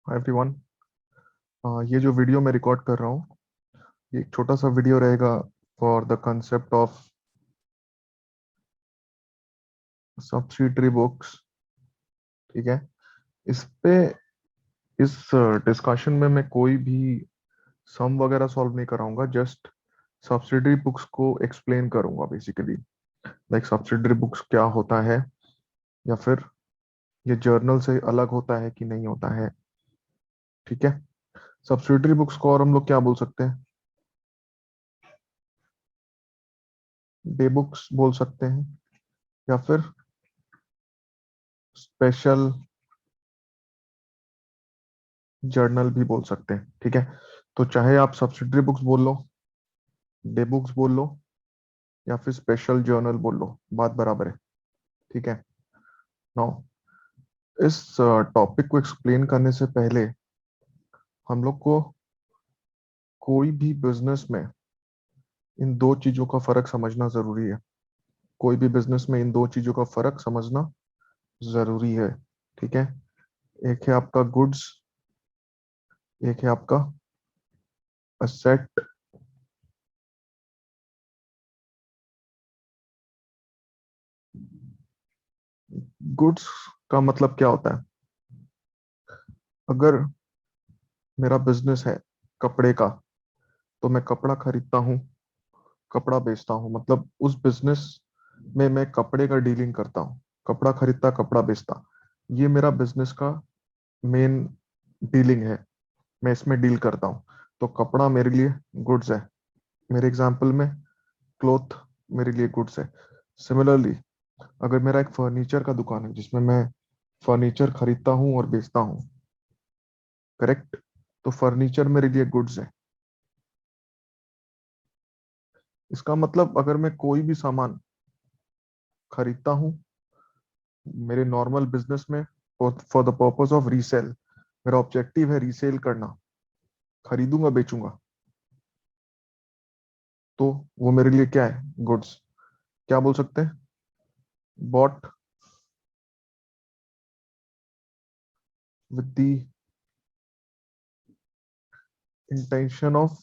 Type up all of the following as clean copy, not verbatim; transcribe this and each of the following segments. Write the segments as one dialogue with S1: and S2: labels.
S1: Hi everyone. ये जो video मैं रिकॉर्ड कर रहा हूँ, ये एक छोटा सा वीडियो रहेगा for the concept of subsidiary books. ठीक है। इस पे इस डिस्कशन में मैं कोई भी सम वगैरह सॉल्व नहीं कराऊंगा, जस्ट सब्सिडरी बुक्स को एक्सप्लेन करूंगा बेसिकली। लाइक सब्सिडरी बुक्स क्या होता है, या फिर ये जर्नल से अलग होता है कि नहीं होता है। ठीक है। सब्सिडरी बुक्स को और हम लोग क्या बोल सकते हैं? डे बुक्स बोल सकते हैं, या फिर स्पेशल जर्नल भी बोल सकते हैं। ठीक है। तो चाहे आप सब्सिडरी बुक्स बोल लो, डे बुक्स बोल लो, या फिर स्पेशल जर्नल बोल लो, बात बराबर है। ठीक है। नाउ इस टॉपिक को एक्सप्लेन करने से पहले हम लोग को कोई भी बिजनेस में इन दो चीजों का फर्क समझना जरूरी है। कोई भी बिजनेस में इन दो चीजों का फर्क समझना जरूरी है। ठीक है। एक है आपका गुड्स, एक है आपका असेट। गुड्स का मतलब क्या होता है? अगर मेरा बिजनेस है कपड़े का, तो मैं कपड़ा खरीदता हूँ, कपड़ा बेचता हूँ, मतलब उस बिजनेस में मैं कपड़े का डीलिंग करता हूँ। कपड़ा खरीदता, कपड़ा बेचता, ये मेरा बिजनेस का मेन डीलिंग है। मैं इसमें डील करता हूँ। तो कपड़ा मेरे लिए गुड्स है। मेरे एग्जाम्पल में क्लोथ मेरे लिए गुड्स है। सिमिलरली, अगर मेरा एक फर्नीचर का दुकान है जिसमें मैं फर्नीचर खरीदता हूँ और बेचता हूँ, करेक्ट, तो फर्नीचर मेरे लिए गुड्स है। इसका मतलब अगर मैं कोई भी सामान खरीदता हूँ मेरे नॉर्मल बिजनेस में for the purpose of resale, मेरा ऑब्जेक्टिव है रीसेल करना, खरीदूंगा बेचूंगा, तो वो मेरे लिए क्या है? गुड्स। क्या बोल सकते हैं? Bought with the intention of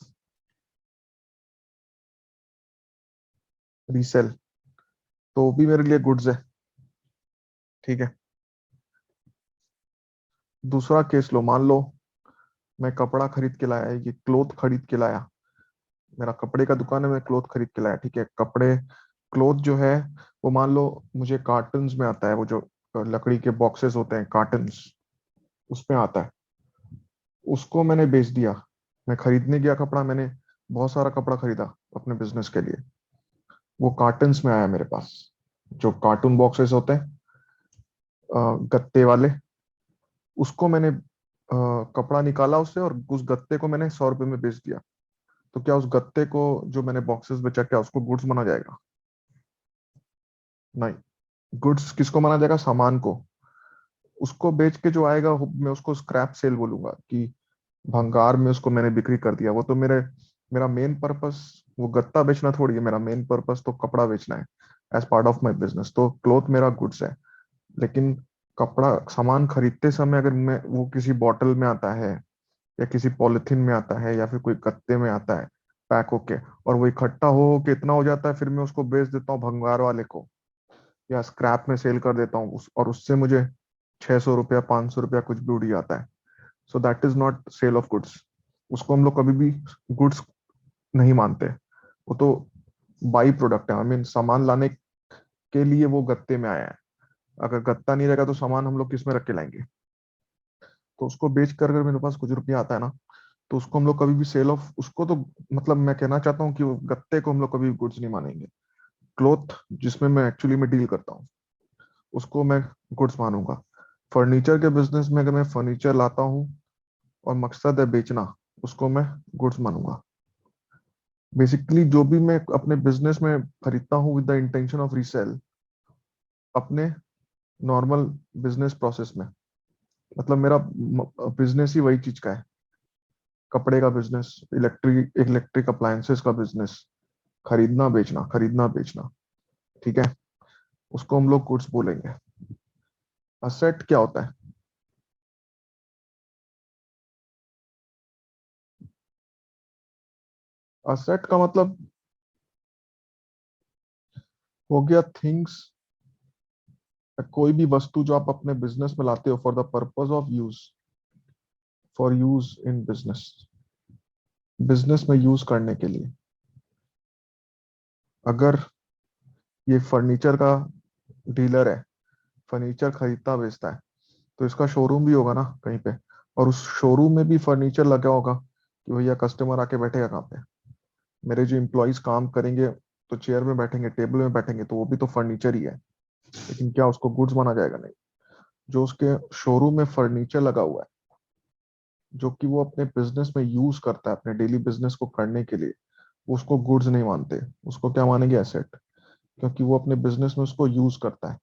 S1: resale, तो वो भी मेरे लिए गुड्स है। ठीक है। दूसरा केस लो, मान लो मैं कपड़ा खरीद के लाया, ये क्लोथ खरीद के लाया। मेरा कपड़े का दुकान है, मैं क्लोथ खरीद के लाया। ठीक है। कपड़े क्लोथ जो है वो मान लो मुझे कार्टन्स में आता है, वो जो लकड़ी के बॉक्सेस होते हैं कार्टन्स, उसमें आता है। उसको मैंने बेच दिया। मैं खरीदने गया कपड़ा, मैंने बहुत सारा कपड़ा खरीदा अपने बिजनेस के लिए। वो कार्टन्स में आया मेरे पास, जो कार्टून बॉक्सेस होते हैं, गत्ते वाले। उसको मैंने कपड़ा निकाला उससे, और उस गत्ते को मैंने 100 रुपए में बेच दिया। तो क्या उस गत्ते को, जो मैंने बॉक्सेस बेचा, क्या उसको गुड्स माना जाएगा? नहीं। गुड्स किसको माना जाएगा? सामान को। उसको बेच के जो आएगा मैं उसको स्क्रैप सेल बोलूंगा, कि भंगार में उसको मैंने बिक्री कर दिया। वो तो मेरा मेन पर्पस वो गत्ता बेचना थोड़ी है। मेरा मेन पर्पस तो कपड़ा बेचना है as part of my business. तो क्लोथ मेरा गुड्स है। लेकिन कपड़ा सामान खरीदते समय अगर मैं वो किसी बॉटल में आता है, या किसी पॉलिथीन में आता है, या फिर कोई गत्ते में आता है पैक होके, और वो इकट्ठा हो के इतना हो जाता है, फिर मैं उसको बेच देता हूँ भंगार वाले को, या स्क्रैप में सेल कर देता हूँ और उससे मुझे 600 रुपया 500 रुपया कुछ भी उड़ जाता है। So that is not sale of goods. उसको हम लोग कभी भी गुड्स नहीं मानते। वो तो बाई प्रोडक्ट है। आई मीन सामान लाने के लिए वो गत्ते में आया है। अगर गत्ता नहीं रहेगा तो सामान हम लोग किस में रख के लाएंगे? तो उसको बेच कर अगर मेरे पास कुछ रुपया आता है ना, तो उसको हम लोग कभी भी सेल ऑफ उसको तो, मतलब मैं कहना चाहता हूँ कि वो गत्ते को हम लोग कभी गुड्स नहीं मानेंगे। क्लोथ जिसमें मैं एक्चुअली में डील करता हूँ, उसको मैं गुड्स मानूंगा। फर्नीचर के बिजनेस में अगर मैं फर्नीचर लाता हूँ और मकसद है बेचना, उसको मैं गुड्स मानूंगा। बेसिकली जो भी मैं अपने बिजनेस में खरीदता हूँ with the intention of resale, अपने नॉर्मल बिजनेस प्रोसेस में, मतलब मेरा बिजनेस ही वही चीज का है। कपड़े का बिजनेस, इलेक्ट्रिक अप्लायंसेस का बिजनेस, खरीदना बेचना, खरीदना बेचना। ठीक है। उसको हम लोग गुड्स बोलेंगे। असेट क्या होता है? असेट का मतलब हो गया थिंग्स, कोई भी वस्तु जो आप अपने बिजनेस में लाते हो for the purpose of use, for use in business, business में यूज करने के लिए। अगर ये फर्नीचर का डीलर है, फर्नीचर खरीदता बेचता है, तो इसका शोरूम भी होगा ना कहीं पे, और उस शोरूम में भी फर्नीचर लगा होगा कि भैया कस्टमर आके बैठेगा कहाँ पे, मेरे जो इम्प्लॉयज काम करेंगे तो चेयर में बैठेंगे, टेबल में बैठेंगे, तो वो भी तो फर्नीचर ही है। लेकिन क्या उसको गुड्स माना जाएगा? नहीं। जो उसके शोरूम में फर्नीचर लगा हुआ है, जो कि वो अपने बिजनेस में यूज करता है अपने डेली बिजनेस को करने के लिए, उसको गुड्स नहीं मानते। उसको क्या मानेंगे? एसेट। क्योंकि वो अपने बिजनेस में उसको यूज करता है।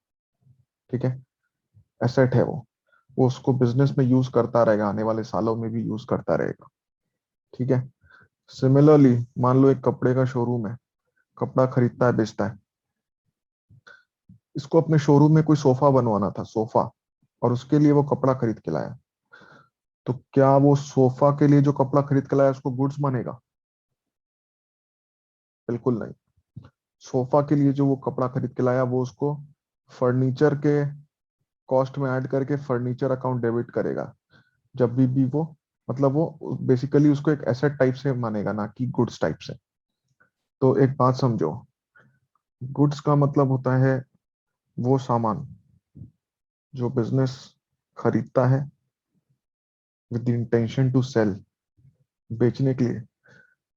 S1: ठीक है, एसेट है वो उसको बिजनेस में यूज करता रहेगा, आने वाले सालों में भी यूज करता रहेगा। ठीक है। सिमिलरली मान लो एक कपड़े का शोरूम है, कपड़ा खरीदता है बेचता है, इसको अपने शोरूम में कोई सोफा बनवाना था, सोफा, और उसके लिए वो कपड़ा खरीद के लाया, तो क्या वो सोफा के लिए जो कपड़ा खरीद के लाया उसको गुड्स मानेगा? बिल्कुल नहीं। सोफा के लिए जो वो कपड़ा खरीद के लाया वो उसको फर्नीचर के कॉस्ट में ऐड करके फर्नीचर अकाउंट डेबिट करेगा जब भी वो, मतलब वो बेसिकली उसको एक एसेट टाइप से मानेगा, ना कि गुड्स टाइप से। तो एक बात समझो, गुड्स का मतलब होता है वो सामान जो बिजनेस खरीदता है with the intention to sell, बेचने के लिए।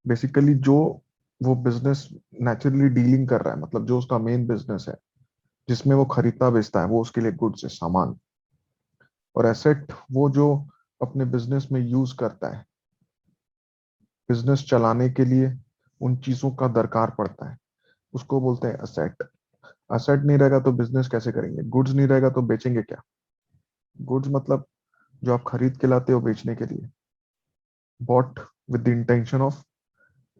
S1: बेसिकली जो वो बिजनेस नेचुरली डीलिंग कर रहा है, मतलब जो उसका मेन बिजनेस है जिसमें वो खरीदता बेचता है, वो उसके लिए गुड्स है, सामान। और एसेट वो जो अपने बिजनेस में यूज करता है, बिजनेस चलाने के लिए उन चीजों का दरकार पड़ता है, उसको बोलते हैं असेट। असेट नहीं रहेगा तो बिजनेस कैसे करेंगे? गुड्स नहीं रहेगा तो बेचेंगे क्या? गुड्स मतलब जो आप खरीद के लाते हो बेचने के लिए, bought with the intention of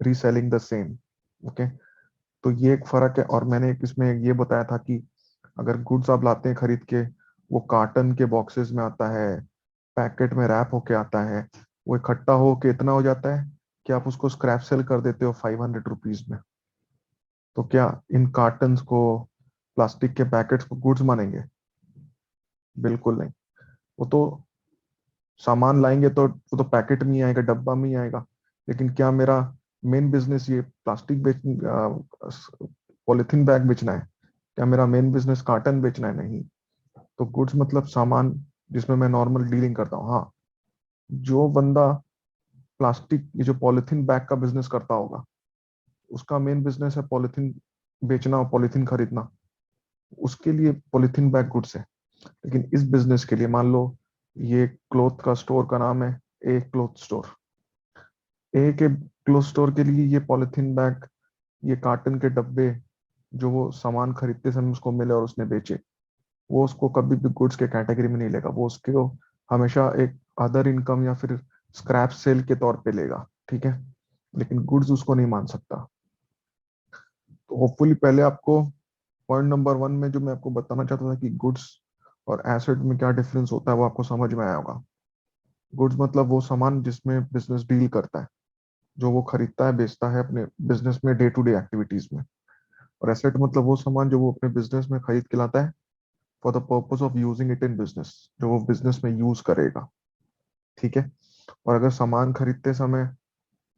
S1: reselling the same. Okay, तो ये एक फर्क है। और मैंने एक इसमें ये बताया था कि अगर गुड्स आप लाते हैं खरीद के, वो कार्टन के बॉक्सेस में आता है, पैकेट में रैप होके आता है, वो इकट्ठा होके इतना हो जाता है कि आप उसको स्क्रैप सेल कर देते हो 500 रुपीज में। तो क्या इन कार्टन्स को, प्लास्टिक के पैकेट्स को गुड्स मानेंगे? बिल्कुल नहीं। वो तो सामान लाएंगे तो वो तो पैकेट में ही आएगा, डब्बा में ही आएगा। लेकिन क्या मेरा मेन बिजनेस ये प्लास्टिक बेच, पॉलिथीन बैग बेचना है? क्या मेरा मेन बिजनेस कार्टन बेचना है? नहीं। तो गुड्स मतलब सामान जिसमें मैं नॉर्मल डीलिंग करता हूँ। हाँ, जो बंदा प्लास्टिक, ये जो पॉलिथीन बैग का बिजनेस करता होगा, उसका मेन बिजनेस है पॉलिथीन बेचना और पॉलिथीन खरीदना, उसके लिए पॉलिथीन बैग गुड्स है। लेकिन इस बिजनेस के लिए मान लो ये क्लोथ का स्टोर का नाम है ए क्लोथ स्टोर, ए के क्लोथ स्टोर के लिए ये पॉलिथीन बैग, ये कार्टन के डब्बे जो वो सामान खरीदते समय उसको मिले और उसने बेचे, वो उसको कभी भी गुड्स के कैटेगरी में नहीं लेगा। वो उसको हमेशा एक अदर इनकम या फिर स्क्रैप सेल के तौर पे लेगा। ठीक है, लेकिन गुड्स उसको नहीं मान सकता। तो होपफुली पहले आपको पॉइंट नंबर 1 में जो मैं आपको बताना चाहता था कि गुड्स और एसेट में क्या डिफरेंस होता है, वो आपको समझ में आया होगा। गुड्स मतलब वो सामान जिसमें बिजनेस डील करता है, जो वो खरीदता है बेचता है अपने बिजनेस में डे टू डे एक्टिविटीज में। और एसेट मतलब वो सामान जो वो अपने बिजनेस में खरीद के लाता है for the purpose of using it in business, जो वो बिजनेस में यूज करेगा। ठीक है। और अगर सामान खरीदते समय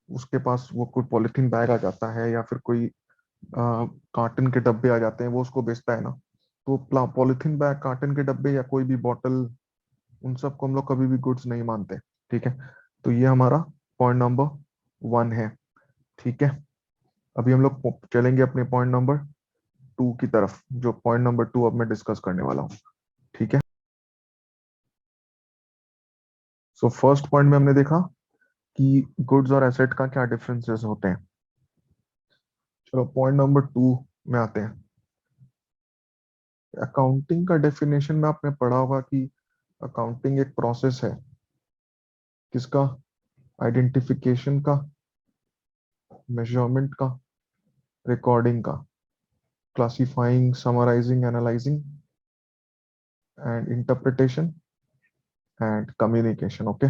S1: उसके पास वो कोई पॉलिथीन बैग आ जाता है या फिर कोई कार्टन के डब्बे आ जाते हैं, वो उसको बेचता है ना, तो पॉलिथीन बैग, कार्टन के डब्बे या कोई भी बॉटल, उन सबको हम लोग कभी भी गुड्स नहीं मानते। ठीक है। तो ये हमारा पॉइंट नंबर 1 है। ठीक है। अभी हम लोग चलेंगे अपने पॉइंट नंबर 2 की तरफ, जो पॉइंट नंबर 2 अब मैं डिस्कस करने वाला हूँ। ठीक है। सो फर्स्ट पॉइंट में हमने देखा कि गुड्स और एसेट का क्या डिफरेंसेस होते हैं। चलो पॉइंट नंबर 2 में आते हैं। अकाउंटिंग का डेफिनेशन में आपने पढ़ा होगा कि अकाउंटिंग एक प्रोसेस है किसका? आइडेंटिफिकेशन का, मेजरमेंट का, रिकॉर्डिंग का, classifying, summarising, analysing and interpretation and communication. Okay,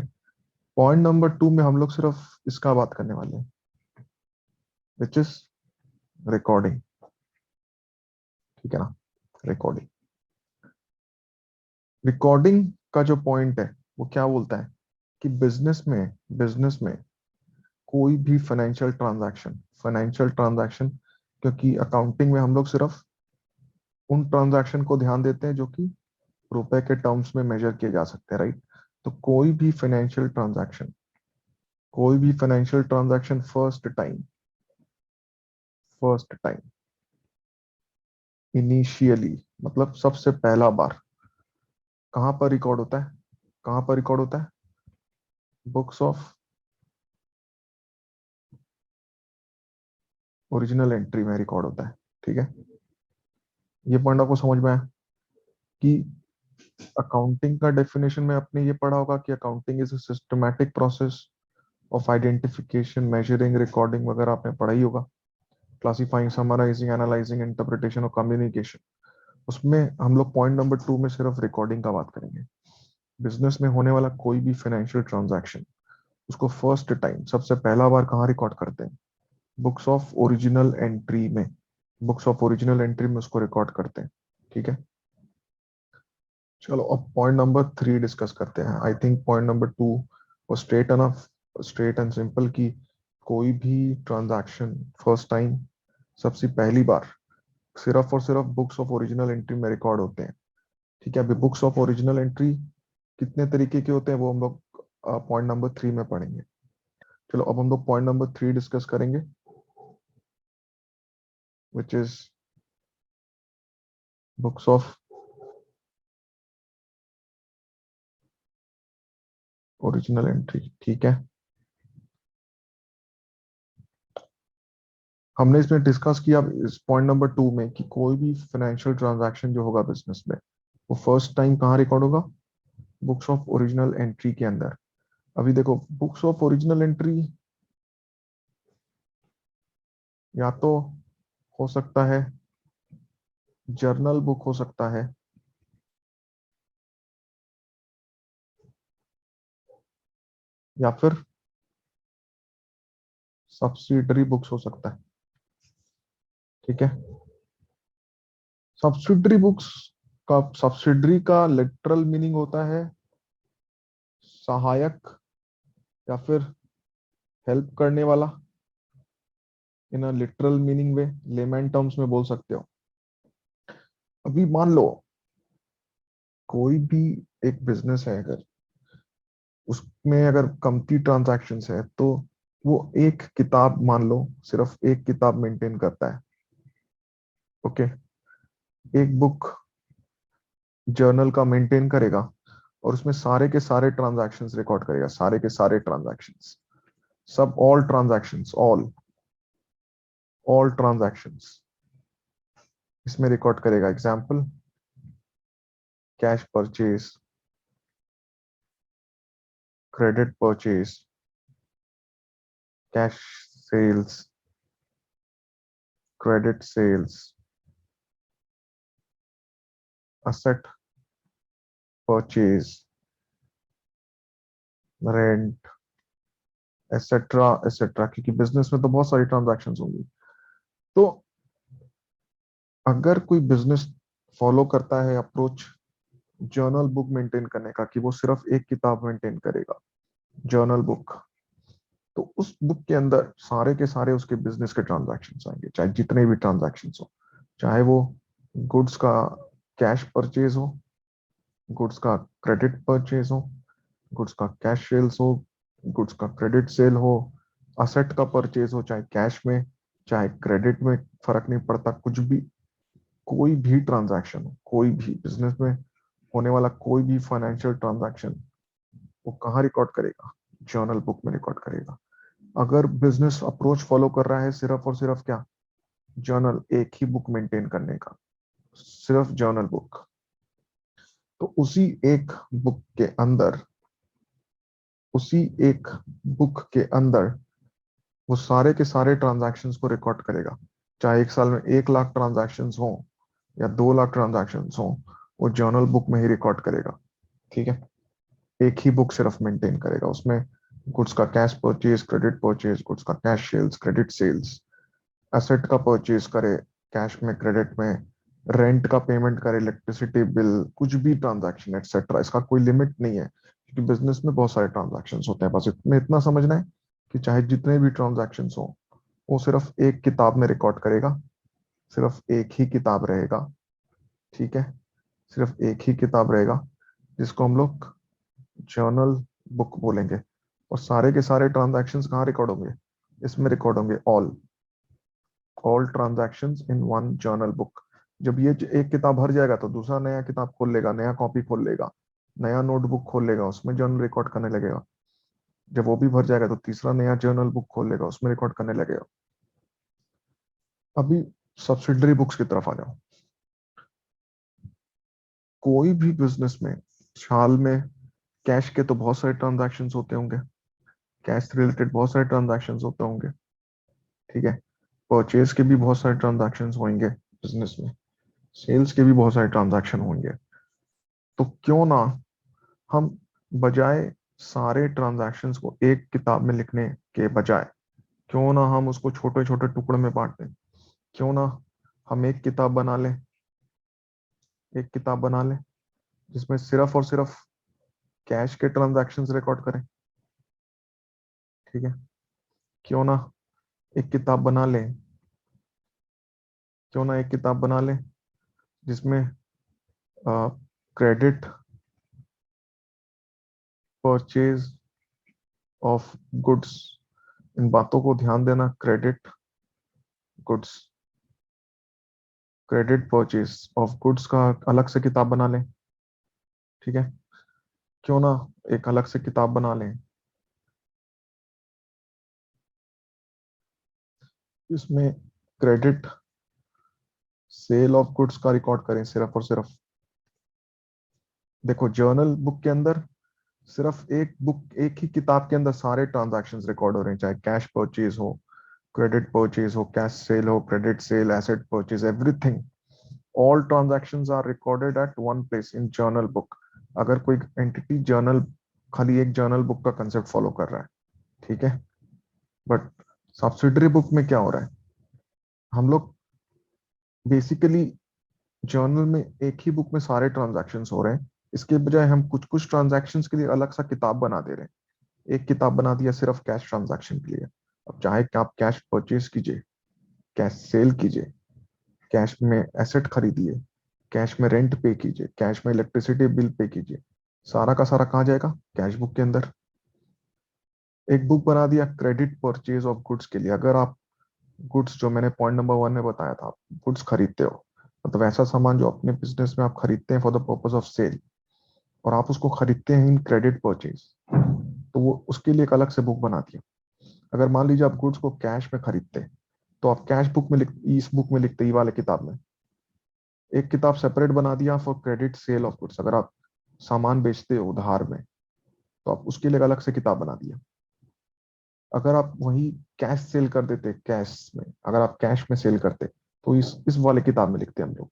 S1: point number 2 में हम लोग सिर्फ इसका बात करने वाले हैं। Which is recording. ठीक है ना, रिकॉर्डिंग। रिकॉर्डिंग का जो पॉइंट है वो क्या बोलता है कि बिजनेस में कोई भी फाइनेंशियल ट्रांजैक्शन, क्योंकि अकाउंटिंग में हम लोग सिर्फ उन ट्रांजैक्शन को ध्यान देते हैं जो कि रुपए के टर्म्स में मेजर किए जा सकते हैं, राइट। तो कोई भी financial transaction first time initially, मतलब सबसे पहला बार कहां पर रिकॉर्ड होता है? कहां पर रिकॉर्ड होता है? बुक्स ऑफ ओरिजिनल एंट्री में रिकॉर्ड होता है। ठीक है, ये पॉइंट आपको समझ में आया कि अकाउंटिंग का डेफिनेशन में आपने ये पढ़ा होगा कि accounting is a systematic process of identification, measuring, recording वगैरह आपने पढ़ा ही होगा। क्लासिफाइंग, समराइजिंग, एनालाइजिंग, इंटरप्रिटेशन और कम्युनिकेशन। उसमें हम लोग पॉइंट नंबर 2 में सिर्फ रिकॉर्डिंग का बात करेंगे। बिजनेस में होने वाला कोई भी फाइनेंशियल ट्रांजैक्शन, उसको फर्स्ट टाइम, सबसे पहला बार कहाँ रिकॉर्ड करते हैं? बुक्स ऑफ ओरिजिनल एंट्री में। बुक्स ऑफ ओरिजिनल एंट्री में उसको रिकॉर्ड करते हैं। ठीक है, चलो अब पॉइंट नंबर 3 डिस्कस करते हैं। आई थिंक पॉइंट नंबर 2 और straight enough, straight and simple, की कोई भी ट्रांजैक्शन फर्स्ट टाइम, सबसे पहली बार सिर्फ और सिर्फ बुक्स ऑफ ओरिजिनल एंट्री में रिकॉर्ड होते हैं। ठीक है, अभी बुक्स ऑफ ओरिजिनल एंट्री कितने तरीके के होते हैं वो हम लोग पॉइंट नंबर 3 में पढ़ेंगे। चलो अब हम लोग पॉइंट नंबर 3 डिस्कस करेंगे, which is books of original entry. ठीक है, हमने इसमें डिस्कस किया इस पॉइंट नंबर 2 में कि कोई भी फाइनेंशियल ट्रांजैक्शन जो होगा बिजनेस में, वो फर्स्ट टाइम कहाँ रिकॉर्ड होगा? बुक्स ऑफ ओरिजिनल एंट्री के अंदर। अभी देखो, बुक्स ऑफ ओरिजिनल एंट्री या तो हो सकता है जर्नल बुक हो सकता है, या फिर सब्सिडरी बुक्स हो सकता है। ठीक है, सब्सिडरी का लिटरल मीनिंग होता है सहायक, या फिर हेल्प करने वाला। In a literal meaning way, layman terms में बोल सकते हो। अभी मान लो कोई भी एक बिजनेस है, अगर उसमें अगर कमती ट्रांजैक्शंस है तो वो एक किताब, मान लो सिर्फ एक किताब मेंटेन करता है। ओके, एक बुक जर्नल का मेंटेन करेगा और उसमें सारे के सारे ट्रांजैक्शंस रिकॉर्ड करेगा, सारे के सारे ट्रांजैक्शंस, सब, ऑल ट्रांजैक्शंस, ऑल ट्रांजैक्शंस इसमें रिकॉर्ड करेगा। Example, cash purchase, credit purchase, cash sales, credit sales, asset purchase, rent, etcetera etcetera, क्योंकि बिजनेस में तो बहुत सारी ट्रांजैक्शन होंगी। तो अगर कोई बिजनेस फॉलो करता है अप्रोच जर्नल बुक मेंटेन करने का, कि वो सिर्फ एक किताब मेंटेन करेगा, जर्नल बुक, तो उस बुक के अंदर सारे के सारे उसके बिजनेस के ट्रांजैक्शंस आएंगे, चाहे जितने भी ट्रांजैक्शंस हो, चाहे वो गुड्स का कैश परचेज हो, गुड्स का क्रेडिट परचेज हो, गुड्स का कैश सेल्स हो, गुड्स का क्रेडिट सेल हो, असेट का परचेज हो, चाहे कैश में चाहे क्रेडिट में, फर्क नहीं पड़ता, कुछ भी, कोई भी ट्रांजैक्शन हो, कोई भी बिजनेस में होने वाला कोई भी फाइनेंशियल ट्रांजैक्शन, वो कहाँ रिकॉर्ड करेगा? जर्नल बुक में रिकॉर्ड करेगा। अगर बिजनेस अप्रोच फॉलो कर रहा है सिर्फ और सिर्फ क्या, जर्नल, एक ही बुक मेंटेन करने का, सिर्फ जर्नल बुक, तो बुक के अंदर उसी एक बुक के अंदर वो सारे के सारे ट्रांजैक्शंस को रिकॉर्ड करेगा। चाहे एक साल में 1 लाख ट्रांजैक्शंस हो या 2 लाख ट्रांजैक्शंस हो, वो जर्नल बुक में ही रिकॉर्ड करेगा। ठीक है, एक ही बुक सिर्फ मेंटेन करेगा, उसमें गुड्स का cash purchase, credit purchase, goods का cash sales, credit sales, asset का परचेज करे कैश में, क्रेडिट में, रेंट का पेमेंट करे, इलेक्ट्रिसिटी बिल, कुछ भी ट्रांजैक्शन एक्सेट्रा, इसका कोई लिमिट नहीं है, क्योंकि बिजनेस में बहुत सारे ट्रांजैक्शन होते हैं। बस इतने इतना समझना है कि चाहे जितने भी ट्रांजैक्शन हो, वो सिर्फ एक किताब में रिकॉर्ड करेगा, सिर्फ एक ही किताब रहेगा। ठीक है, सिर्फ एक ही किताब रहेगा, जिसको हम लोग जर्नल बुक बोलेंगे। और सारे के सारे ट्रांजैक्शंस कहाँ रिकॉर्ड होंगे? इसमें रिकॉर्ड होंगे, all transactions in one journal book. जब ये एक किताब भर जाएगा तो दूसरा नया किताब खोल लेगा, नया कॉपी खोल लेगा, नया नोटबुक खोल लेगा, उसमें जर्नल रिकॉर्ड करने लगेगा। जब वो भी भर जाएगा तो तीसरा नया जर्नल बुक खोल लेगा, उसमें रिकॉर्ड करने लगेगा। अभी सब्सिडरी बुक्स की तरफ आ जाओ। कोई भी बिजनेस में साल में कैश के तो बहुत सारे ट्रांजैक्शंस होते होंगे, कैश से रिलेटेड बहुत सारे ट्रांजैक्शंस होते होंगे। ठीक है, परचेज के भी बहुत सारे ट्रांजैक्शंस होंगे बिजनेस में, सेल्स के भी बहुत सारे ट्रांजैक्शन होंगे। तो क्यों ना हम, बजाय सारे ट्रांजैक्शंस को एक किताब में लिखने के बजाय, क्यों ना हम उसको छोटे छोटे टुकड़ों में बांट दें। क्यों ना हम एक किताब बना लें, एक किताब बना लें जिसमें सिर्फ और सिर्फ कैश के ट्रांजैक्शंस रिकॉर्ड करें। ठीक है, क्यों ना एक किताब बना लें, क्यों ना एक किताब बना लें जिसमें क्रेडिट परचेज ऑफ गुड्स, इन बातों को ध्यान देना, credit goods, credit purchase of goods का अलग से किताब बना लें। ठीक है, क्यों ना एक अलग से किताब बना लें, इसमें क्रेडिट सेल ऑफ गुड्स का रिकॉर्ड करें सिर्फ और सिर्फ। देखो, जर्नल बुक के अंदर सिर्फ एक बुक, एक ही किताब के अंदर सारे ट्रांजैक्शंस रिकॉर्ड हो रहे हैं, चाहे कैश परचेज हो, क्रेडिट परचेज हो, कैश सेल हो, credit sale, asset purchase, everything, all transactions are recorded at one place in journal book. अगर कोई एंटिटी जर्नल, खाली एक जर्नल बुक का कंसेप्ट फॉलो कर रहा है, ठीक है। बट सब्सिडरी बुक में क्या हो रहा है, हम लोग बेसिकली जर्नल में एक ही बुक में सारे ट्रांजैक्शंस हो रहे हैं, इसके बजाय हम कुछ कुछ ट्रांजैक्शंस के लिए अलग सा किताब बना दे रहे हैं। एक किताब बना दिया सिर्फ कैश ट्रांजैक्शन के लिए। अब चाहे कि आप कैश परचेज कीजिए, कैश सेल कीजिए, कैश में एसेट खरीदिए, कैश में रेंट पे कीजिए, कैश में इलेक्ट्रिसिटी बिल पे कीजिए, सारा का सारा कहाँ जाएगा? कैश बुक के अंदर। एक बुक बना दिया क्रेडिट परचेज ऑफ गुड्स के लिए। अगर आप गुड्स, जो मैंने पॉइंट नंबर 1 में बताया था, गुड्स खरीदते हो, मतलब ऐसा सामान जो अपने बिजनेस में आप खरीदते हैं for the purpose of sale, और आप उसको खरीदते हैं इन क्रेडिट परचेज, तो वो उसके लिए एक अलग से बुक बना दिया। अगर मान लीजिए आप गुड्स को कैश में खरीदते हैं, तो आप कैश बुक में लिख, इस बुक में लिखते, ई वाले किताब में एक किताब सेपरेट बना दिया for credit sale of goods. अगर आप सामान बेचते हो उधार में, तो आप उसके लिए अलग से किताब बना दिया। अगर आप वही कैश सेल कर देते, कैश में अगर आप कैश में सेल करते, तो इस वाले किताब में लिखते हम लोग।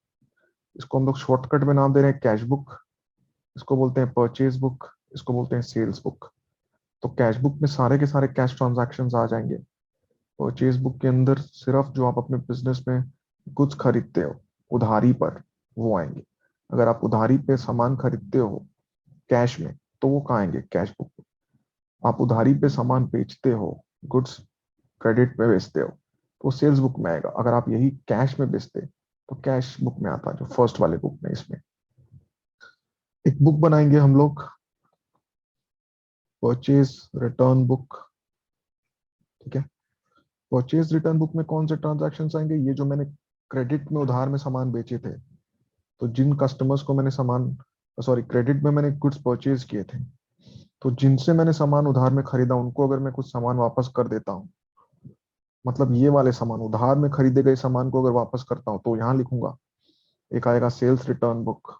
S1: इसको हम लोग शॉर्टकट में नाम दे रहे हैं कैश बुक, इसको बोलते हैं परचेज बुक, इसको बोलते हैं सेल्स बुक। तो कैश बुक में सारे के सारे कैश ट्रांजैक्शंस आ जाएंगे। परचेज बुक के अंदर सिर्फ जो आप अपने बिजनेस में गुड्स खरीदते हो उधारी पर, वो आएंगे। अगर आप उधारी पे सामान खरीदते हो कैश में, तो वो कहाँ आएंगे? कैश बुक में। आप उधारी पे सामान बेचते हो, गुड्स क्रेडिट पे बेचते हो, तो सेल्स बुक में आएगा। अगर आप यही कैश में बेचते, तो कैश बुक में आता, जो फर्स्ट वाले बुक में। इसमें एक बुक बनाएंगे हम लोग, परचेज रिटर्न बुक। ठीक है, परचेज रिटर्न बुक में कौन से ट्रांजैक्शंस आएंगे? ये जो मैंने क्रेडिट में उधार में सामान बेचे थे, तो जिन कस्टमर्स को मैंने सामान, सॉरी, क्रेडिट में मैंने कुछ परचेज किए थे, तो जिनसे मैंने सामान उधार में खरीदा, उनको अगर मैं कुछ सामान वापस कर देता हूँ, मतलब ये वाले सामान, उधार में खरीदे गए सामान को अगर वापस करता हूँ, तो यहाँ लिखूंगा, एक आएगा सेल्स रिटर्न बुक।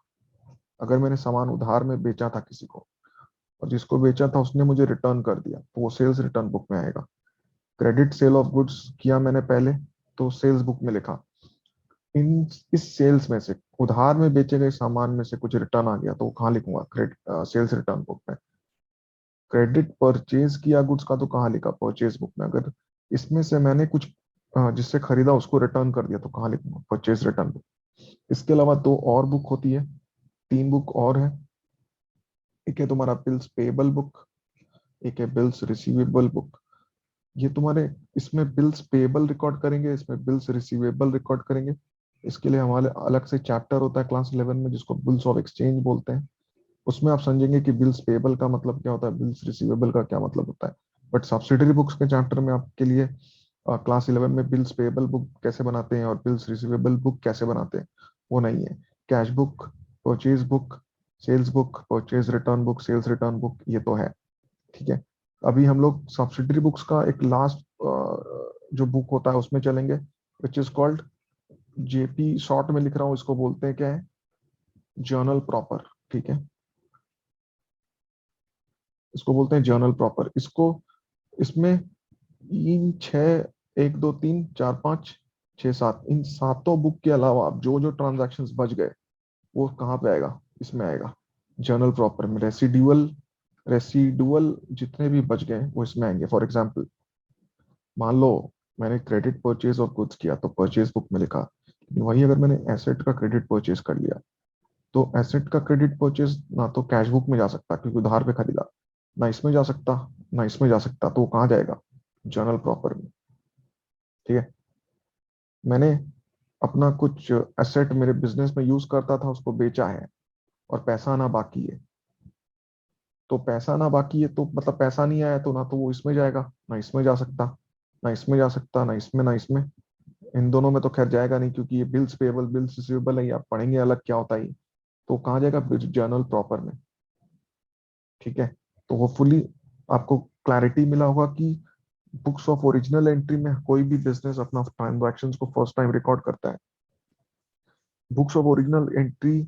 S1: अगर मैंने सामान उधार में बेचा था किसी को, और जिसको बेचा था उसने मुझे रिटर्न कर दिया, तो वो सेल्स रिटर्न बुक में आएगा। क्रेडिट सेल ऑफ गुड्स किया मैंने पहले, तो सेल्स बुक में लिखा। इन इस सेल्स में से, उधार में बेचे गए सामान में से कुछ रिटर्न आ गया, तो वो कहाँ लिखूंगा? क्रेडिट सेल्स रिटर्न बुक में। क्रेडिट परचेज किया गुड्स का, तो कहाँ लिखा? परचेज बुक में। अगर इसमें से मैंने कुछ जिससे खरीदा उसको रिटर्न कर दिया, तो कहाँ लिखूंगा? Purchase return book. इसके अलावा दो और बुक होती है, तीन बुक और है। एक है तुम्हारा बिल्स पेबल बुक, एक है बिल्स रिसीवेबल बुक। ये तुम्हारे, इसमें बिल्स पेबल रिकॉर्ड करेंगे, इसमें बिल्स रिसीवेबल रिकॉर्ड करेंगे। इसके लिए हमारे अलग से चैप्टर होता है क्लास 11 में, जिसको बिल्स ऑफ एक्सचेंज बोलते हैं। उसमें आप समझेंगे कि बिल्स पेबल का मतलब क्या होता है, बिल्स रिसीवेबल का क्या मतलब होता है। बट सब्सिडरी बुक्स के चैप्टर में आपके लिए क्लास 11 में बिल्स पेबल बुक कैसे बनाते हैं और बिल्स रिसीवेबल बुक कैसे बनाते हैं वो नहीं है। Cash book, purchase book, sales book, purchase return book, sales return book, ये तो है। ठीक है। अभी हम लोग सब्सिडरी बुक्स का एक लास्ट जो बुक होता है उसमें चलेंगे, which is called JP, short में लिख रहा हूँ, इसको बोलते हैं क्या है, जर्नल प्रॉपर। ठीक है, इसको बोलते हैं जर्नल प्रॉपर। इसको, इसमें तीन छः, एक दो तीन चार पाँच छः सात, इन सातों बुक के अलावा आप जो जो ट्रांजैक्शंस बच गए वो कहाँ पे आएगा, इसमें आएगा जर्नल प्रॉपर में। रेसिडुअल, रेसिडुअल जितने भी बच गए वो इसमें आएंगे। फॉर एग्जाम्पल, मान लो मैंने क्रेडिट परचेज और गुड्स किया तो परचेज बुक में लिखा, लेकिन वही अगर मैंने एसेट का क्रेडिट परचेज कर लिया तो एसेट का क्रेडिट परचेज ना तो कैश बुक में जा सकता क्योंकि उधार पे खरीदा, ना इसमें जा सकता, ना इसमें जा सकता, तो वो कहाँ जाएगा, जर्नल प्रॉपर में। ठीक है। मैंने अपना कुछ एसेट मेरे बिजनेस में यूज करता था, उसको बेचा है और पैसा आना बाकी है। तो पैसा आना बाकी है तो मतलब पैसा नहीं आया, तो ना तो वो इसमें जाएगा, ना इसमें जा सकता, ना इसमें जा सकता, ना इसमें, ना इसमें। इन दोनों में तो खैर जाएगा नहीं क्योंकि ये बिल्स पेबल बिल्स रिसीवेबल है, आप पढ़ेंगे अलग क्या होता है ये। तो कहाँ जाएगा, जर्नल प्रॉपर में। ठीक है। तो होपफुली आपको क्लैरिटी मिला होगा कि बुक्स ऑफ ओरिजिनल एंट्री में कोई भी बिजनेस अपना ट्रांजैक्शंस को फर्स्ट टाइम रिकॉर्ड करता है। बुक्स ऑफ ओरिजिनल एंट्री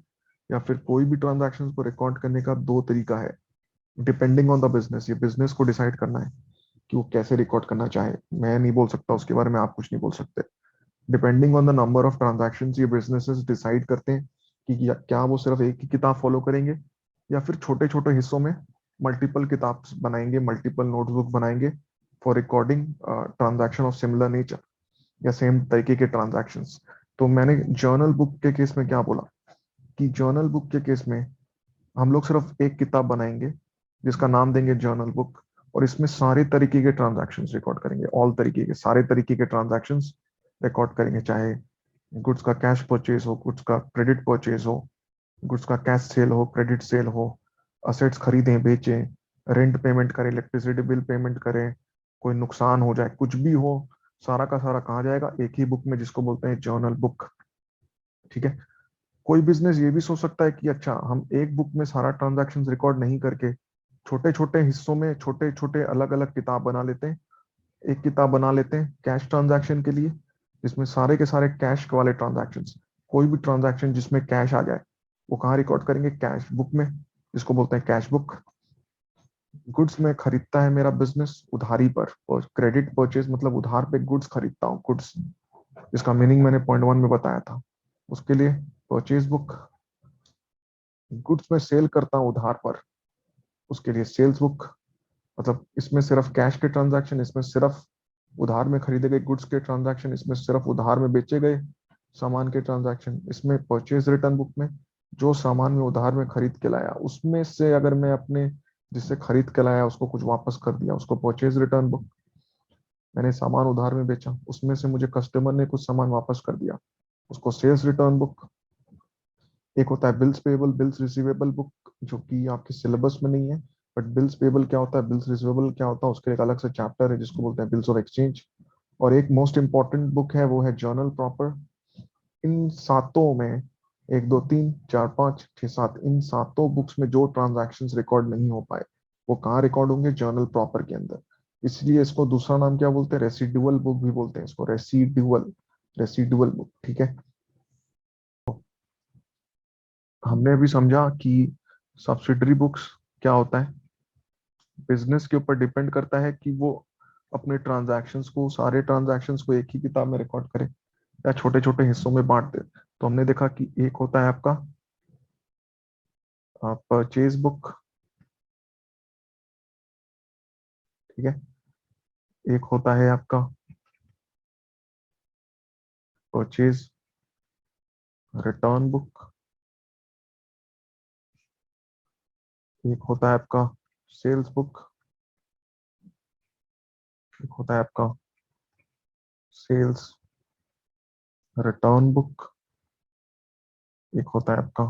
S1: या फिर कोई भी ट्रांजैक्शंस को रिकॉर्ड करने का दो तरीका है, डिपेंडिंग ऑन द बिजनेस। ये बिजनेस को डिसाइड करना है कि वो कैसे रिकॉर्ड करना चाहे, मैं नहीं बोल सकता उसके बारे में, आप कुछ नहीं बोल सकते। Depending on the number of transactions ये बिजनेसेस डिसाइड करते हैं कि क्या वो सिर्फ एक ही किताब फॉलो करेंगे या फिर छोटे छोटे हिस्सों में मल्टीपल किताब बनाएंगे, मल्टीपल नोटबुक बनाएंगे for recording transaction of similar nature या सेम तरीके के ट्रांजैक्शंस। तो मैंने जर्नल बुक के केस में क्या बोला कि जर्नल बुक के केस में हम लोग सिर्फ एक किताब बनाएंगे जिसका नाम देंगे जर्नल बुक, और इसमें सारे तरीके के ट्रांजैक्शंस रिकॉर्ड करेंगे, ऑल तरीके के, सारे तरीके के ट्रांजैक्शंस रिकॉर्ड करेंगे, चाहे गुड्स का कैश परचेज हो, गुड्स का क्रेडिट परचेज हो, गुड्स का कैश सेल हो, क्रेडिट सेल हो, असेट्स खरीदें बेचें, रेंट पेमेंट करें, इलेक्ट्रिसिटी बिल पेमेंट करें, कोई नुकसान हो जाए, कुछ भी हो, सारा का सारा कहाँ जाएगा, एक ही बुक में, जिसको बोलते हैं जर्नल बुक। ठीक है। कोई बिजनेस ये भी सोच सकता है कि अच्छा हम एक बुक में सारा ट्रांजैक्शंस रिकॉर्ड नहीं करके छोटे छोटे हिस्सों में छोटे छोटे अलग अलग किताब बना लेते हैं। एक किताब बना लेते हैं कैश ट्रांजैक्शन के लिए, जिसमें सारे के सारे कैश वाले ट्रांजैक्शंस, कोई भी ट्रांजैक्शन जिसमें कैश आ जाए वो कहाँ रिकॉर्ड करेंगे, कैश बुक में, जिसको बोलते हैं कैश बुक। गुड्स में खरीदता है मेरा बिजनेस उधारी पर, और क्रेडिट परचेज मतलब उधार पे गुड्स खरीदता हूँ, गुड्स, जिसका मीनिंग मैंने पॉइंट वन में बताया था, उसके लिए परचेज बुक। गुड्स में सेल करता हूँ उधार पर, उसके लिए सेल्स बुक। मतलब इसमें सिर्फ कैश के ट्रांजैक्शन, इसमें सिर्फ उधार में खरीदे गए गुड्स के ट्रांजैक्शन, इसमें सिर्फ उधार में बेचे गए सामान के ट्रांजैक्शन, इसमें परचेज रिटर्न बुक में जो सामान में उधार में खरीद के लाया उसमें से अगर मैं अपने जिससे खरीद के लाया उसको कुछ वापस कर दिया, उसको परचेज रिटर्न बुक। मैंने सामान उधार में बेचा, उसमें से मुझे कस्टमर ने कुछ सामान वापस कर दिया, उसको सेल्स रिटर्न बुक। एक होता है bills payable bills receivable book, जो कि आपके सिलेबस में नहीं है, बट बिल्स पेबल क्या होता है, बिल्स रिसीवेबल क्या होता है, उसके एक अलग से चैप्टर है जिसको बोलते हैं बिल्स ऑफ एक्सचेंज। और एक मोस्ट इंपॉर्टेंट बुक है वो है जर्नल प्रॉपर। इन सातों में, एक दो तीन चार पाँच छः सात, इन सातों बुक्स में जो ट्रांजैक्शंस रिकॉर्ड नहीं हो पाए वो कहाँ रिकॉर्ड होंगे, जर्नल प्रॉपर के अंदर। इसलिए इसको दूसरा नाम क्या बोलते हैं, रेसिडुअल बुक भी बोलते हैं इसको, रेसिडुअल, रेसिडुअल बुक। ठीक है। हमने अभी समझा कि सब्सिडरी बुक्स क्या होता है, बिजनेस के ऊपर डिपेंड करता है कि वो अपने ट्रांजैक्शंस को, सारे ट्रांजैक्शंस को एक ही किताब में रिकॉर्ड करे या छोटे छोटे हिस्सों में बांट दे। तो हमने देखा कि एक होता है आपका परचेज बुक। ठीक है। एक होता है आपका परचेज रिटर्न बुक, एक होता है आपका सेल्स बुक, एक होता है आपका सेल्स रिटर्न बुक, एक होता है आपका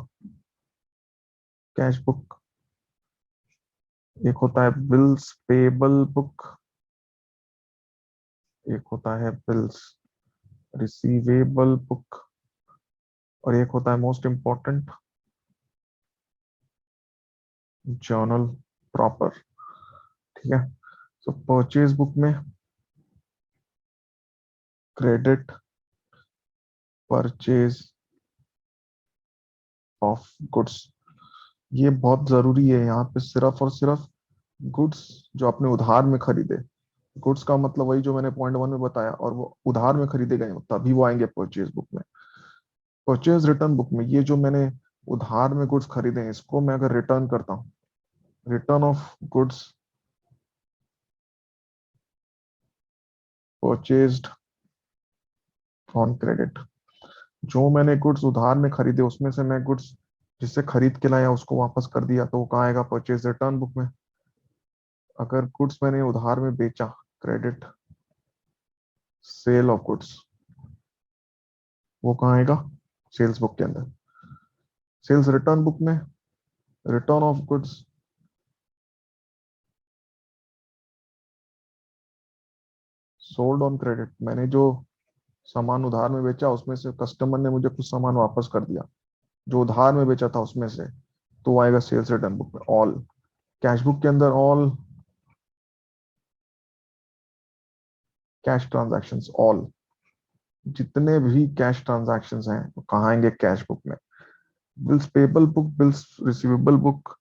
S1: कैश बुक, एक होता है बिल्स पेबल बुक, एक होता है बिल्स रिसीवेबल बुक, और एक होता है मोस्ट इंपॉर्टेंट जर्नल प्रॉपर। ठीक है। तो परचेज बुक में क्रेडिट परचेज ऑफ गुड्स, ये बहुत जरूरी है। यहाँ पे सिर्फ और सिर्फ गुड्स जो आपने उधार में खरीदे, गुड्स का मतलब वही जो मैंने पॉइंट वन में बताया, और वो उधार में खरीदे गए हो तभी वो आएंगे परचेज बुक में। परचेज रिटर्न बुक में ये जो मैंने उधार में गुड्स खरीदे हैं, इसको मैं अगर रिटर्न करता हूँ, return of goods purchased on credit, जो मैंने गुड्स उधार में खरीदे उसमें से मैं गुड्स जिससे खरीद के लाया उसको वापस कर दिया, तो वो कहाँ आएगा? परचेज रिटर्न बुक में। अगर गुड्स मैंने उधार में बेचा, क्रेडिट सेल ऑफ गुड्स, वो कहाँ आएगा? सेल्स बुक के अंदर। सेल्स रिटर्न बुक में return of goods sold on credit, मैंने जो सामान उधार में बेचा उसमें से कस्टमर ने मुझे कुछ सामान वापस कर दिया जो उधार में बेचा था उसमें से, तो वो आएगा सेल्स रिटर्न बुक में। ऑल कैश बुक के अंदर ऑल कैश ट्रांजैक्शंस, ऑल जितने भी कैश ट्रांजैक्शंस हैं वो कहाँ आएंगे? कैश बुक में। Bills payable book, bills receivable book,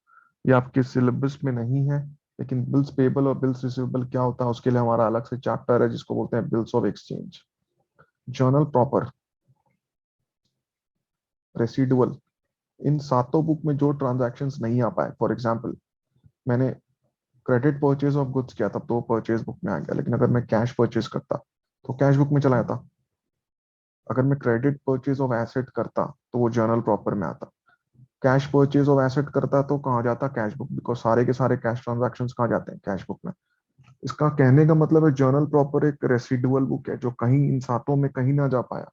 S1: ये आपके सिलेबस में नहीं है, लेकिन बिल्स पेबल और बिल्स रिसीवेबल क्या होता है उसके लिए हमारा अलग से चैप्टर है जिसको बोलते हैं bills of exchange. Journal proper, residual, इन सातों बुक में जो ट्रांजैक्शंस नहीं आ पाए, फॉर एग्जांपल मैंने क्रेडिट परचेज ऑफ गुड्स किया तब तो वो परचेज बुक में आ गया, लेकिन अगर मैं कैश परचेज करता तो कैश बुक में चला जाता। अगर मैं क्रेडिट परचेज ऑफ एसेट करता तो वो जर्नल प्रॉपर में आता। कैश परचेज ऑफ एसेट करता तो कहाँ जाता? कैश बुक, बिकॉज सारे के सारे कैश ट्रांजैक्शंस कहाँ जाते हैं? कैश बुक में। इसका कहने का मतलब है जर्नल प्रॉपर एक रेसिडुअल बुक है जो कहीं इन सातों में कहीं ना जा पाया।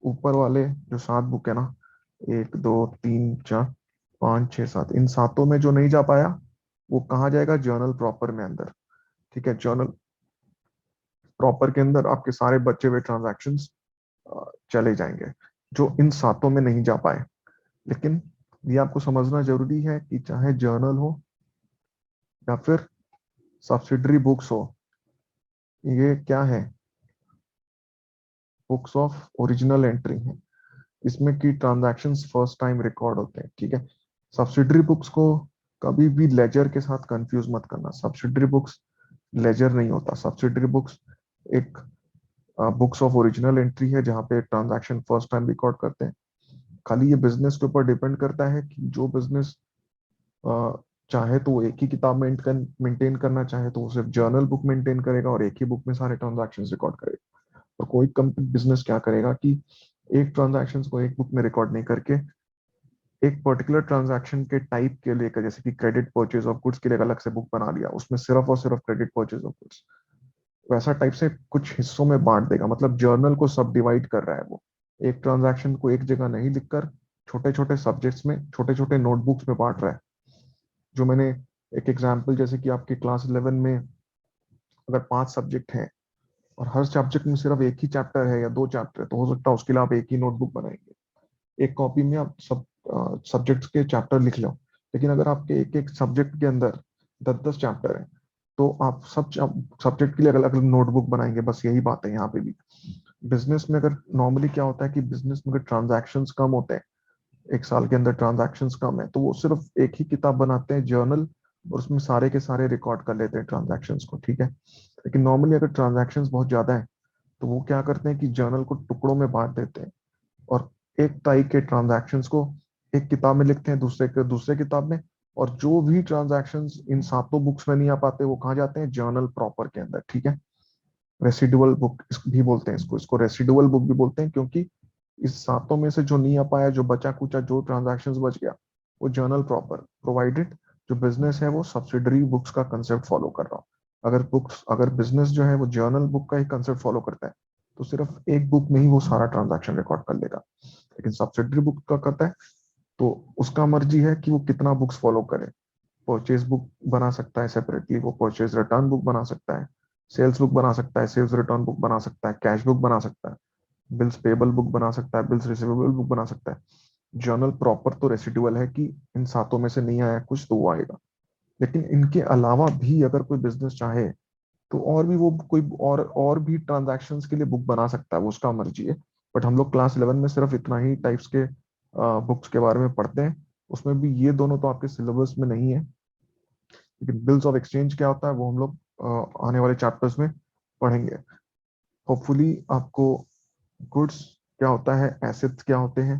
S1: ऊपर वाले जो सात बुक है ना, एक दो तीन चार पाँच छः सात, इन सातों में जो नहीं जा पाया वो कहाँ जाएगा? जर्नल प्रॉपर में अंदर। ठीक है। जर्नल प्रॉपर के अंदर आपके सारे बचे हुए ट्रांजैक्शंस चले जाएंगे जो इन सातों में नहीं जा पाए। लेकिन ये आपको समझना जरूरी है कि चाहे जर्नल हो या फिर सब्सिडरी बुक्स हो, ये क्या है? बुक्स ऑफ ओरिजिनल एंट्री है। इसमें की ट्रांजैक्शंस फर्स्ट टाइम रिकॉर्ड होते हैं। ठीक है। सब्सिडरी बुक्स को कभी भी लेजर के साथ कंफ्यूज मत करना। सब्सिडरी बुक्स लेजर नहीं होता। सब्सिडरी बुक्स एक बुक्स ऑफ ओरिजिनल एंट्री है जहाँ पे ट्रांजैक्शन फर्स्ट टाइम रिकॉर्ड करते हैं। खाली ये बिजनेस के ऊपर डिपेंड करता है कि जो बिजनेस चाहे तो वो एक ही किताब में मेंटेन करना चाहे तो वो सिर्फ जर्नल बुक मेंटेन करेगा और एक ही बुक में सारे ट्रांजैक्शन रिकॉर्ड करेगा। और कोई कंपनी बिजनेस क्या करेगा कि एक ट्रांजैक्शन को एक बुक में रिकॉर्ड नहीं करके एक पर्टिकुलर ट्रांजैक्शन के टाइप के लेकर, जैसे कि क्रेडिट परचेज ऑफ गुड्स के लिए अलग से बुक बना लिया, उसमें सिर्फ और सिर्फ क्रेडिट परचेज ऑफ गुड्स, वैसा टाइप से कुछ हिस्सों में बांट देगा। मतलब जर्नल को सब डिवाइड कर रहा है वो, एक ट्रांजैक्शन को एक जगह नहीं लिखकर छोटे छोटे सब्जेक्ट्स में छोटे छोटे नोटबुक्स में बांट रहा है। जो मैंने एक एग्जांपल, जैसे कि आपके क्लास 11 में अगर 5 सब्जेक्ट हैं और हर सब्जेक्ट में सिर्फ एक ही चैप्टर है या 2 चैप्टर है, तो हो सकता है उसके लिए आप एक ही नोटबुक बनाएंगे, एक कॉपी में आप सब सब्जेक्ट्स के चैप्टर लिख लो। लेकिन अगर आपके एक एक सब्जेक्ट के अंदर 10-10 चैप्टर है तो आप सब सब्जेक्ट के लिए अलग अलग नोटबुक बनाएंगे। बस यही बात है यहाँ पे भी। बिजनेस में अगर नॉर्मली क्या होता है कि बिजनेस में अगर ट्रांजैक्शंस कम होते हैं, एक साल के अंदर ट्रांजैक्शंस कम है, तो वो सिर्फ एक ही किताब बनाते हैं जर्नल, और उसमें सारे के सारे रिकॉर्ड कर लेते हैं ट्रांजैक्शंस को। ठीक है। लेकिन नॉर्मली अगर ट्रांजैक्शंस बहुत ज्यादा है तो वो क्या करते हैं कि जर्नल को टुकड़ों में बांट देते हैं और एक टाइप के ट्रांजैक्शंस को एक किताब में लिखते हैं, दूसरे के दूसरे किताब में, और जो भी ट्रांजैक्शंस इन सातों बुक्स में नहीं आ पाते वो कहाँ जाते हैं? जर्नल प्रॉपर के अंदर। ठीक है। रेसिडुअल बुक भी बोलते हैं इसको रेसिडुअल बुक भी बोलते हैं, क्योंकि इस सातों में से जो नहीं आ पाया, जो बचा कुचा जो ट्रांजैक्शंस बच गया, वो जर्नल प्रॉपर प्रोवाइडेड जो बिजनेस है वो सब्सिडरी बुक्स का कंसेप्ट फॉलो कर रहा हो। अगर बिजनेस जो है वो जर्नल बुक का ही कंसेप्ट फॉलो करता है, तो सिर्फ एक बुक में ही वो सारा ट्रांजैक्शन रिकॉर्ड कर लेगा। लेकिन सब्सिडरी बुक का करता है तो उसका मर्जी है कि वो कितना बुक्स फॉलो करे। परचेज बुक बना सकता है सेपरेटली, वो परचेज रिटर्न बुक बना सकता है, सेल्स बुक बना सकता है, सेल्स रिटर्न बुक बना सकता है, कैश बुक बना सकता है, बिल्स पेबल बुक बना सकता है, बिल्स रिसीवेबल बुक बना सकता है। जर्नल प्रॉपर तो रेसिडुअल है कि इन सातों में से नहीं आया कुछ तो वो आएगा। लेकिन इनके अलावा भी अगर कोई बिजनेस चाहे तो और भी वो कोई और भी ट्रांजैक्शंस के लिए बुक बना सकता है, वो उसका मर्जी है। बट हम लोग क्लास 11 में सिर्फ इतना ही टाइप्स के बुक्स के बारे में पढ़ते हैं। उसमें भी ये दोनों तो आपके सिलेबस में नहीं है। लेकिन बिल्स ऑफ एक्सचेंज क्या होता है वो हम लोग आने वाले चैप्टर्स में पढ़ेंगे। होपफुली आपको गुड्स क्या होता है, एसेट्स क्या होते हैं,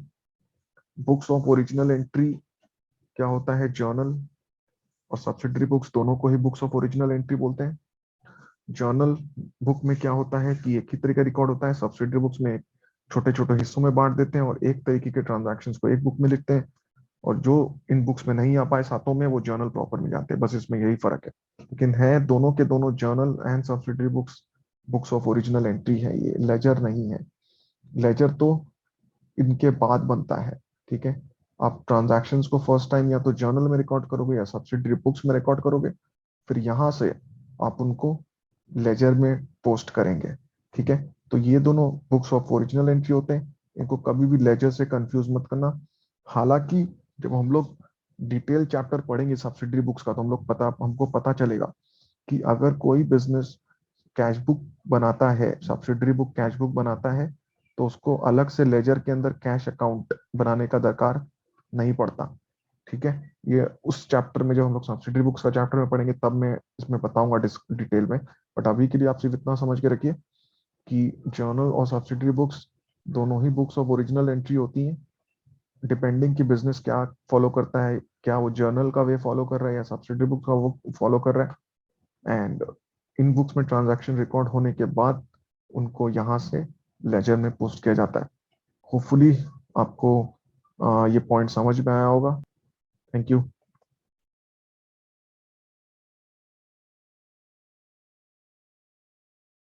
S1: बुक्स ऑफ ओरिजिनल एंट्री क्या होता है, जर्नल और सब्सिडरी बुक्स दोनों को ही बुक्स ऑफ ओरिजिनल एंट्री बोलते हैं। जर्नल बुक में क्या होता है कि एक ही तरीके का रिकॉर्ड होता है, सब्सिडरी बुक्स में छोटे छोटे हिस्सों में बांट देते हैं और एक तरीके के ट्रांजैक्शंस को एक बुक में लिखते हैं। और जो इन बुक्स में नहीं आ पाए सातों में, वो जर्नल प्रॉपर में जाते हैं। बस इसमें यही फर्क है। लेकिन है दोनों के दोनों journal and subsidiary books books of original entry है, ये लेजर नहीं है। लेजर तो इनके बाद बनता है। ठीक है, आप ट्रांजैक्शंस को फर्स्ट टाइम या तो जर्नल में रिकॉर्ड करोगे या सब्सिडरी बुक्स में रिकॉर्ड करोगे, फिर यहां से आप उनको लेजर में पोस्ट करेंगे। ठीक है, तो ये दोनों बुक्स ऑफ ओरिजिनल एंट्री होते हैं, इनको कभी भी लेजर से कंफ्यूज मत करना। हालांकि जब हम लोग डिटेल चैप्टर पढ़ेंगे सब्सिडरी बुक्स का, तो हमको पता चलेगा कि अगर कोई बिजनेस कैश बुक बनाता है, सब्सिडरी बुक कैश बुक बनाता है, तो उसको अलग से लेजर के अंदर कैश अकाउंट बनाने का दरकार नहीं पड़ता। ठीक है, ये उस चैप्टर में जब हम लोग सब्सिडरी बुक्स का चैप्टर में पढ़ेंगे तब मैं इसमें बताऊंगा डिटेल में। बट अभी के लिए आप सिर्फ इतना समझ के रखिए कि जर्नल और सब्सिडरी बुक्स दोनों ही बुक्स ऑफ ओरिजिनल एंट्री होती हैं। डिपेंडिंग कि बिजनेस क्या फॉलो करता है, क्या वो जर्नल का वे फॉलो कर रहा है या सब्सिडरी बुक का वो फॉलो कर रहा है। एंड इन बुक्स में ट्रांजैक्शन रिकॉर्ड होने के बाद उनको यहाँ से लेजर में पोस्ट किया जाता है। होपफुली आपको ये पॉइंट समझ में आया होगा। Thank you.